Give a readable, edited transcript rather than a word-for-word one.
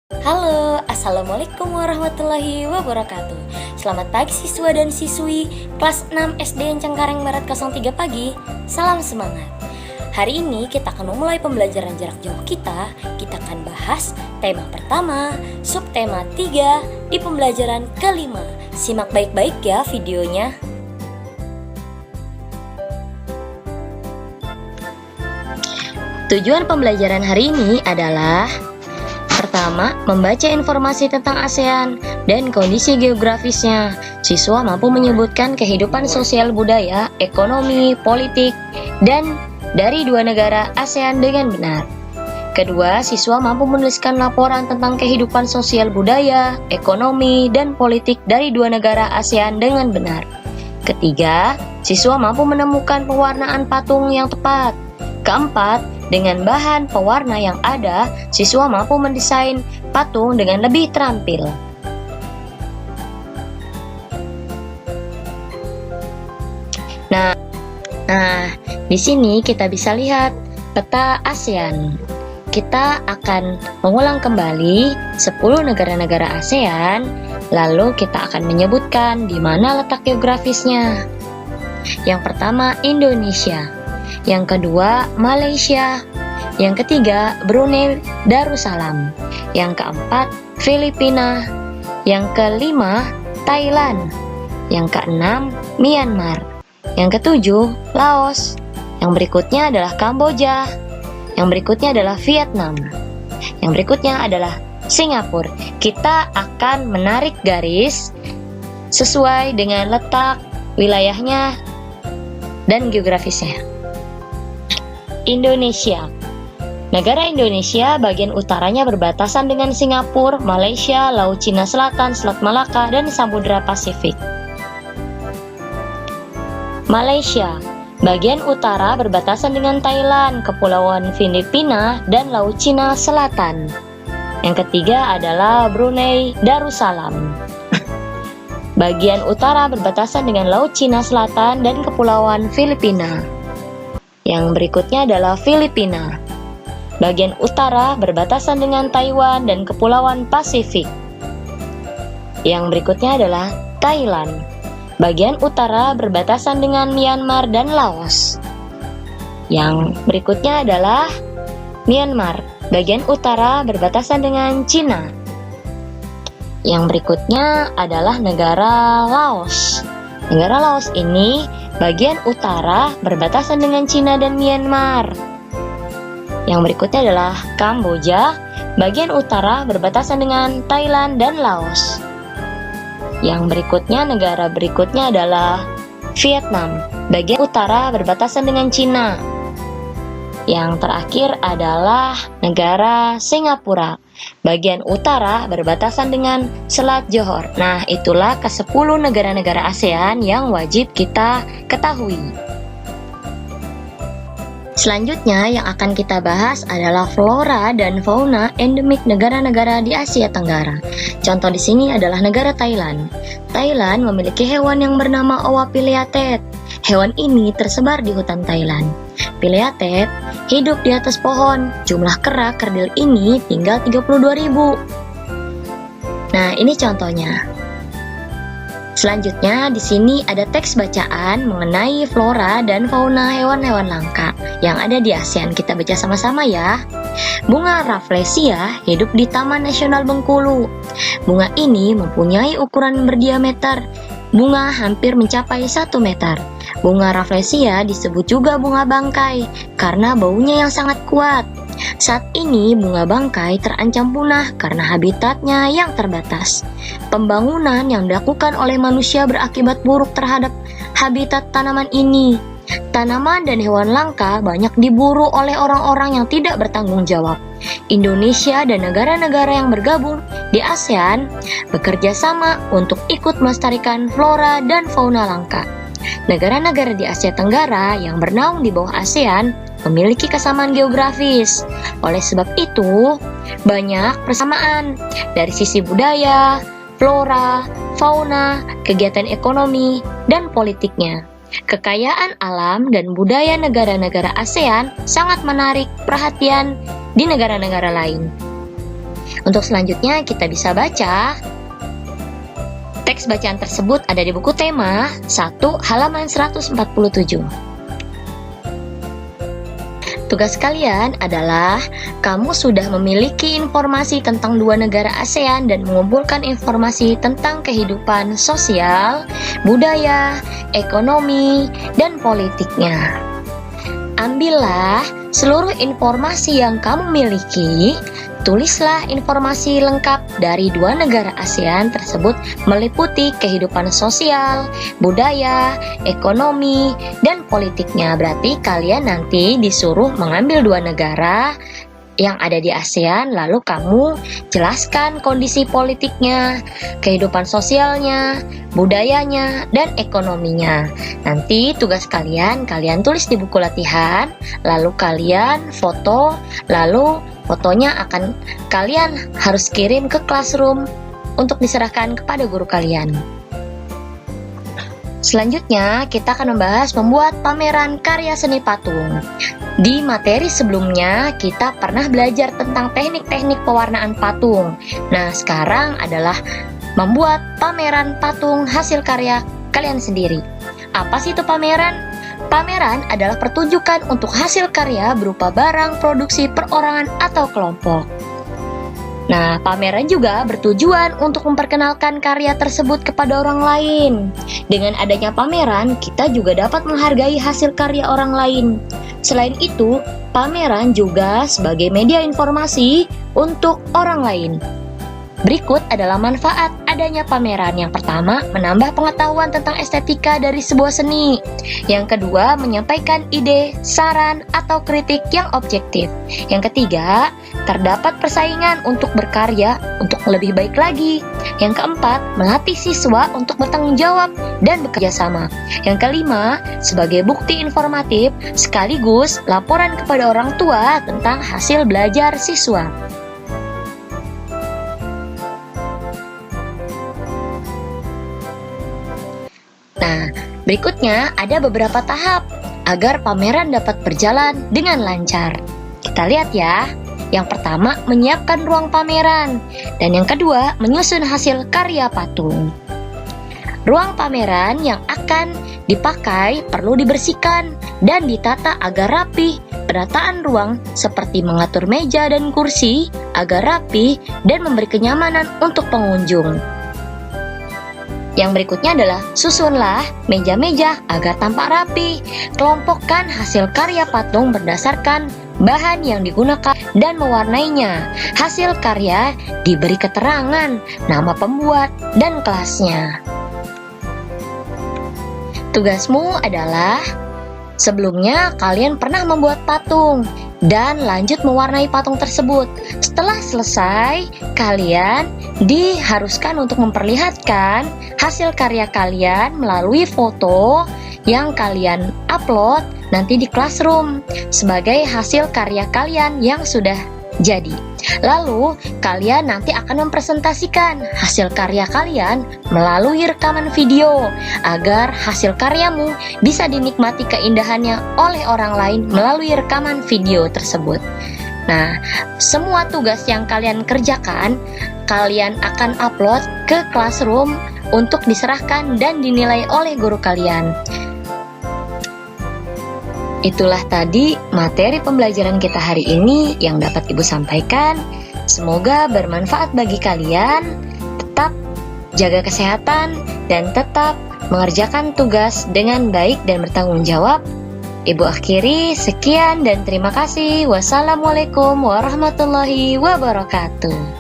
Halo, Assalamualaikum warahmatullahi wabarakatuh. Selamat pagi siswa dan siswi kelas 6 SD Cengkareng Barat 03 pagi. Salam semangat. Hari ini kita akan memulai pembelajaran jarak jauh kita. Kita akan bahas tema pertama, subtema 3 di pembelajaran kelima. Simak baik-baik ya videonya. Tujuan pembelajaran hari ini adalah: pertama, membaca informasi tentang ASEAN dan kondisi geografisnya. Siswa mampu menyebutkan kehidupan sosial budaya, ekonomi, politik, dan dari dua negara ASEAN dengan benar. Kedua, siswa mampu menuliskan laporan tentang kehidupan sosial budaya, ekonomi, dan politik dari dua negara ASEAN dengan benar. Ketiga, siswa mampu menemukan pewarnaan patung yang tepat. Keempat, dengan bahan pewarna yang ada, siswa mampu mendesain patung dengan lebih terampil. Nah, di sini kita bisa lihat peta ASEAN. Kita akan mengulang kembali 10 negara-negara ASEAN, lalu kita akan menyebutkan di mana letak geografisnya. Yang pertama, Indonesia. Yang kedua, Malaysia. Yang ketiga, Brunei Darussalam. Yang keempat, Filipina. Yang kelima, Thailand. Yang keenam, Myanmar. Yang ketujuh, Laos. Yang berikutnya adalah Kamboja. Yang berikutnya adalah Vietnam. Yang berikutnya adalah Singapura. Kita akan menarik garis sesuai dengan letak wilayahnya dan geografisnya. Indonesia. Negara Indonesia bagian utaranya berbatasan dengan Singapura, Malaysia, Laut Cina Selatan, Selat Malaka, dan Samudra Pasifik. Malaysia. Bagian utara berbatasan dengan Thailand, Kepulauan Filipina, dan Laut Cina Selatan. Yang ketiga adalah Brunei Darussalam. Bagian utara berbatasan dengan Laut Cina Selatan dan Kepulauan Filipina. Yang berikutnya adalah Filipina. Bagian utara berbatasan dengan Taiwan dan Kepulauan Pasifik. Yang berikutnya adalah Thailand. Bagian utara berbatasan dengan Myanmar dan Laos. Yang berikutnya adalah Myanmar. Bagian utara berbatasan dengan Cina. Yang berikutnya adalah negara Laos. Negara Laos ini bagian utara berbatasan dengan Cina dan Myanmar. Yang berikutnya adalah Kamboja, bagian utara berbatasan dengan Thailand dan Laos. Yang berikutnya, negara berikutnya adalah Vietnam, bagian utara berbatasan dengan Cina. Yang terakhir adalah negara Singapura, bagian utara berbatasan dengan Selat Johor. Nah, itulah ke-10 negara-negara ASEAN yang wajib kita ketahui. Selanjutnya yang akan kita bahas adalah flora dan fauna endemik negara-negara di Asia Tenggara. Contoh di sini adalah negara Thailand. Thailand memiliki hewan yang bernama owa pileatet. Hewan ini tersebar di hutan Thailand. Pileatet hidup di atas pohon. Jumlah kera kerdil ini tinggal 32.000. Nah, ini contohnya. Selanjutnya di sini ada teks bacaan mengenai flora dan fauna hewan-hewan langka yang ada di ASEAN. Kita baca sama-sama ya. Bunga Rafflesia hidup di Taman Nasional Bengkulu. Bunga ini mempunyai ukuran berdiameter bunga hampir mencapai 1 meter. Bunga Rafflesia disebut juga bunga bangkai karena baunya yang sangat kuat. Saat ini bunga bangkai terancam punah karena habitatnya yang terbatas. Pembangunan yang dilakukan oleh manusia berakibat buruk terhadap habitat tanaman ini. Tanaman dan hewan langka banyak diburu oleh orang-orang yang tidak bertanggung jawab. Indonesia dan negara-negara yang bergabung di ASEAN bekerja sama untuk ikut melestarikan flora dan fauna langka. Negara-negara di Asia Tenggara yang bernaung di bawah ASEAN memiliki kesamaan geografis. Oleh sebab itu, banyak persamaan dari sisi budaya, flora, fauna, kegiatan ekonomi, dan politiknya. Kekayaan alam dan budaya negara-negara ASEAN sangat menarik perhatian di negara-negara lain. Untuk selanjutnya kita bisa baca. Teks bacaan tersebut ada di buku tema 1 halaman 147. Tugas kalian adalah kamu sudah memiliki informasi tentang 2 negara ASEAN dan mengumpulkan informasi tentang kehidupan sosial, budaya, ekonomi, dan politiknya. Ambillah seluruh informasi yang kamu miliki, tulislah informasi lengkap dari 2 negara ASEAN tersebut meliputi kehidupan sosial, budaya, ekonomi, dan politiknya. Berarti kalian nanti disuruh mengambil 2 negara yang ada di ASEAN, lalu kamu jelaskan kondisi politiknya, kehidupan sosialnya, budayanya, dan ekonominya. Nanti tugas kalian tulis di buku latihan, lalu kalian foto, lalu fotonya akan kalian harus kirim ke classroom untuk diserahkan kepada guru kalian. Selanjutnya, kita akan membahas membuat pameran karya seni patung. Di materi sebelumnya, kita pernah belajar tentang teknik-teknik pewarnaan patung. Nah, sekarang adalah membuat pameran patung hasil karya kalian sendiri. Apa sih itu pameran? Pameran adalah pertunjukan untuk hasil karya berupa barang, produksi, perorangan, atau kelompok. Nah, pameran juga bertujuan untuk memperkenalkan karya tersebut kepada orang lain. Dengan adanya pameran, kita juga dapat menghargai hasil karya orang lain. Selain itu, pameran juga sebagai media informasi untuk orang lain. Berikut adalah manfaat adanya pameran. Yang pertama, menambah pengetahuan tentang estetika dari sebuah seni. Yang kedua, menyampaikan ide, saran, atau kritik yang objektif. Yang ketiga, terdapat persaingan untuk berkarya untuk lebih baik lagi. Yang keempat, melatih siswa untuk bertanggung jawab dan bekerja sama. Yang kelima, sebagai bukti informatif sekaligus laporan kepada orang tua tentang hasil belajar siswa. Nah, berikutnya ada beberapa tahap agar pameran dapat berjalan dengan lancar. Kita lihat ya. Yang pertama, menyiapkan ruang pameran. Dan yang kedua, menyusun hasil karya patung. Ruang pameran yang akan dipakai perlu dibersihkan dan ditata agar rapi. Penataan ruang seperti mengatur meja dan kursi agar rapi dan memberi kenyamanan untuk pengunjung. Yang berikutnya adalah susunlah meja-meja agar tampak rapi. Kelompokkan hasil karya patung berdasarkan bahan yang digunakan dan mewarnainya. Hasil karya diberi keterangan, nama pembuat, dan kelasnya. Tugasmu adalah sebelumnya kalian pernah membuat patung dan lanjut mewarnai patung tersebut. Setelah selesai, kalian diharuskan untuk memperlihatkan hasil karya kalian melalui foto yang kalian upload nanti di classroom sebagai hasil karya kalian yang sudah jadi. Lalu, kalian nanti akan mempresentasikan hasil karya kalian melalui rekaman video agar hasil karyamu bisa dinikmati keindahannya oleh orang lain melalui rekaman video tersebut. Nah, semua tugas yang kalian kerjakan, kalian akan upload ke classroom untuk diserahkan dan dinilai oleh guru kalian. Itulah tadi materi pembelajaran kita hari ini yang dapat Ibu sampaikan. Semoga bermanfaat bagi kalian. Tetap jaga kesehatan dan tetap mengerjakan tugas dengan baik dan bertanggung jawab. Ibu akhiri, sekian dan terima kasih. Wassalamualaikum warahmatullahi wabarakatuh.